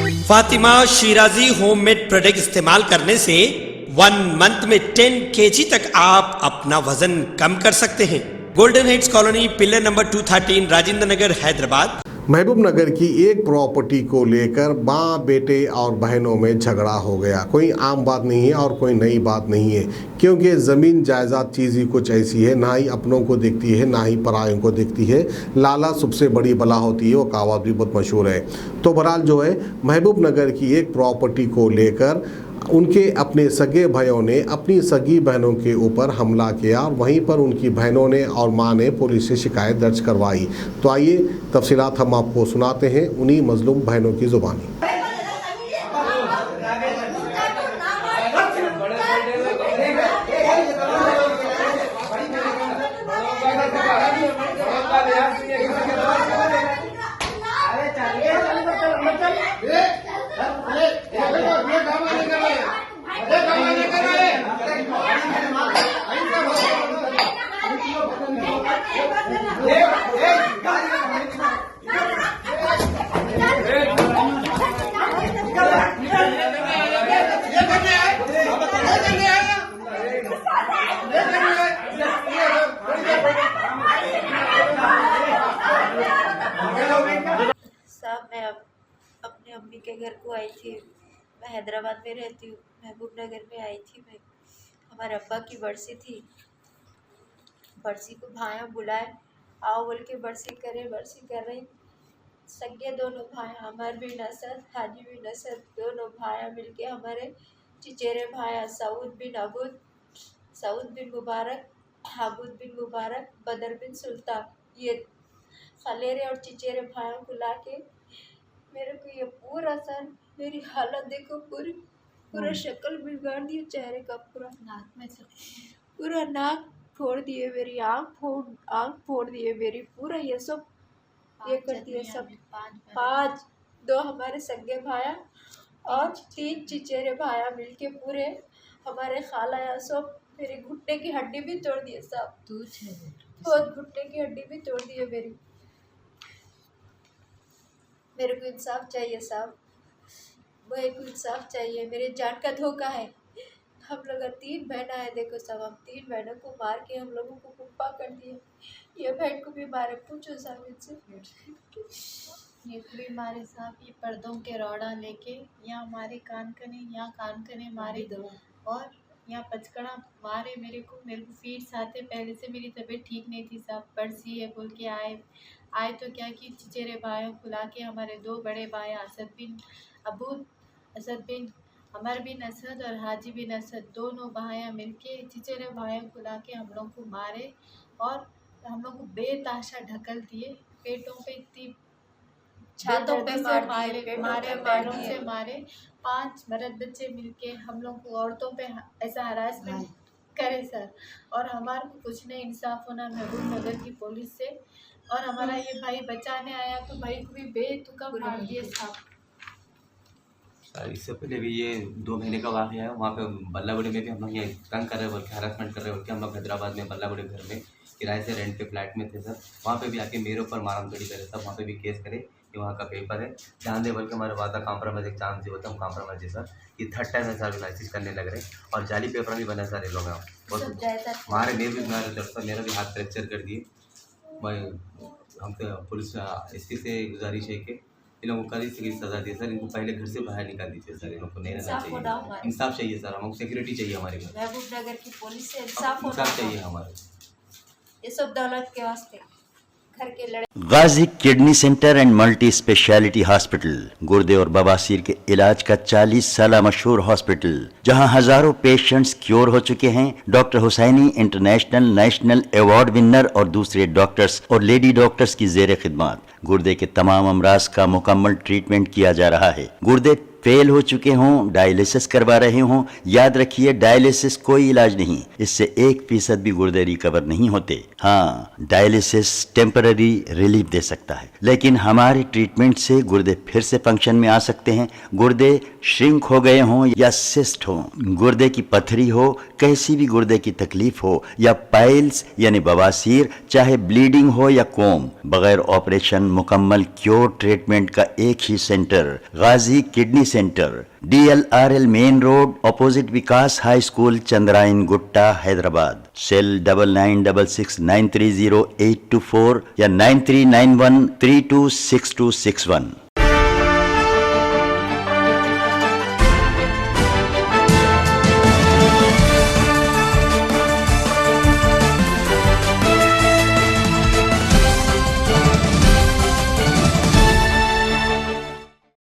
Fatima Shirazi homemade product इस्तेमाल करने से 1 मंथ में 10 kg तक आप अपना वजन कम कर सकते हैं। Golden heights colony, pillar number 213, Rajendranagar, Hyderabad. Mahbubnagar की एक प्रॉपर्टी को लेकर माँ, बेटे और बहनों में झगड़ा हो गया। कोई आम बात नहीं है और कोई नई बात नहीं है, क्योंकि ज़मीन जायदाद चीज़ ही कुछ ऐसी है, ना ही अपनों को दिखती है ना ही परायों को दिखती है। लाला सबसे बड़ी बला होती है, वो कहावत भी बहुत मशहूर है। तो बहरहाल जो है, महबूब नगर की एक प्रॉपर्टी को लेकर उनके अपने सगे भाइयों ने अपनी सगी बहनों के ऊपर हमला किया और वहीं पर उनकी बहनों ने और मां ने पुलिस से शिकायत दर्ज करवाई। तो आइए तफसीलात हम आपको सुनाते हैं उन्हीं मजलूम बहनों की ज़ुबानी। साहब, मैं अपने अम्मी के घर को आई थी। मैं हैदराबाद में रहती हूँ। महबूब नगर में आई थी मैं। हमारे अब्बा की बरसी थी। बरसी को भाइयों बुलाए, आओ बोल के बरसी कर रही। सगे दोनों भाई, अमर बिन असद, हाजी बिन असद, दोनों भाइयों मिलके हमारे चिचेरे भाई सऊद बिन मुबारक, हाबुद बिन मुबारक, बदर बिन सुल्तान, ये खलेरे और चिचेरे भाइयों को ला के मेरे को ये पूरा सर, मेरी हालत देखो, पूरा शक्ल बिगाड़ दिया, चेहरे का पूरा नाक में से पूरा नाक फोड़ दिए, मेरी आँख फोड़ दिए मेरी, पूरा ये सब ये कर दिया सब। 5 2 हमारे सगे भाया और 3 चिचेरे भाया मिलके पूरे हमारे खाला सब मेरे घुटने की हड्डी भी तोड़ दिए सब। बहुत घुटने की हड्डी भी तोड़ दी है मेरी। मेरे को इंसाफ चाहिए साहब, मेरे को इंसाफ चाहिए। मेरे जान का धोखा है। हम लोग 3 बहना है, देखो साहब, हम 3 बहनों को मार के हम लोगों को कुप्पा कर दिए। ये बहन को भी मारे, पूछो साहब इनसे। ये भी मारे साहब, ये पर्दों के रौड़ा लेके यहाँ हमारे कान कने मारे और यहाँ पचकड़ा मारे मेरे को फीड्स आते। पहले से मेरी तबीयत ठीक नहीं थी साहब, बरसी है बोल के आए तो क्या कि चिचेरे भाइयों को ला के हमारे 2 बड़े भाई असद बिन अमर बिन असद और हाजी बिन असद, दोनों भाइयाँ मिलके चिचेरे भाइयों को ला के हम लोग को मारे और हम लोग को बेतहाशा ढकल दिए। पेटों पे इतनी छातों पे मारे, पैरों से मारे। 5 मर्द बच्चे मिलके हम लोग को औरतों पे ऐसा हरासमेंट करे सर। और हमारे को कुछ नहीं इंसाफ होना महबूब नगर की पुलिस से। और हमारा ये भाई बचाने आया तो भाई को भी बेतुका मार दिए साहब। इससे पहले भी ये 2 महीने का वाक़या है। वहाँ पे बल्लागुड़ी में भी हम लोग ये तंग कर रहे बोल के, हरासमेंट कर रहे बोल के, हम लोग हैदराबाद में बल्लागुड़ी घर में किराए से रेंट पे फ्लैट में थे सर। वहाँ पे भी आके मेरे ऊपर मारामारी करे सब। वहाँ पे भी केस करे कि वहाँ का पेपर है, ध्यान दे बोल के हमारे वादा कॉम्प्रोमाइज़ एक चांस होता है, हम कॉम्प्रोमाइज़ है सर। ये 3rd टाइम है सर लाइसेंस करने लग रहे और जाली पेपर भी बना सर ये लोग। बहुत मारे, मेरा भी हाथ फ्रैक्चर कर दिए। मैं हम तो पुलिस एसपी से गुजारिश है कि इन लोगों को कड़ी से कड़ी सज़ा दी सर। इनको पहले घर से बाहर निकाल दीजिए सर। इन लोग को नहीं रहना चाहिए। इंसाफ चाहिए सर, हमको सिक्योरिटी चाहिए हमारे घर। महबूब नगर की पुलिस से इंसाफ चाहिए हमारे। ये सब दौलत के वास्ते घर के लड़े। Ghazi kidney centre and multi speciality hospital, गुर्दे और बवासीर के इलाज का 40 साल मशहूर हॉस्पिटल, जहां हजारों पेशेंट्स क्योर हो चुके हैं। Doctor Husaini international national award winner और दूसरे डॉक्टर्स और लेडी डॉक्टर्स की जेर खिदमत गुर्दे के तमाम अमराज का मुकम्मल ट्रीटमेंट किया जा रहा है। गुर्दे फेल हो चुके हों, डायलिसिस करवा रहे हों, याद रखिए डायलिसिस कोई इलाज नहीं, इससे 1% भी गुर्दे रिकवर नहीं होते। हाँ, डायलिसिस टेम्पररी रिलीफ दे सकता है, लेकिन हमारे ट्रीटमेंट से गुर्दे फिर से फंक्शन में आ सकते हैं। गुर्दे श्रिंक हो गए हों या सिस्ट हो, गुर्दे की पथरी हो, कैसी भी गुर्दे की तकलीफ हो, या पाइल्स यानी बवासीर, चाहे ब्लीडिंग हो या कोम, बगैर ऑपरेशन मुकम्मल क्योर ट्रीटमेंट का एक ही centre, Ghazi kidney centre, DLRL main road, opposite Vikas high school, Chandrayangutta, Hyderabad. Cell 9966930824 या 9391326261।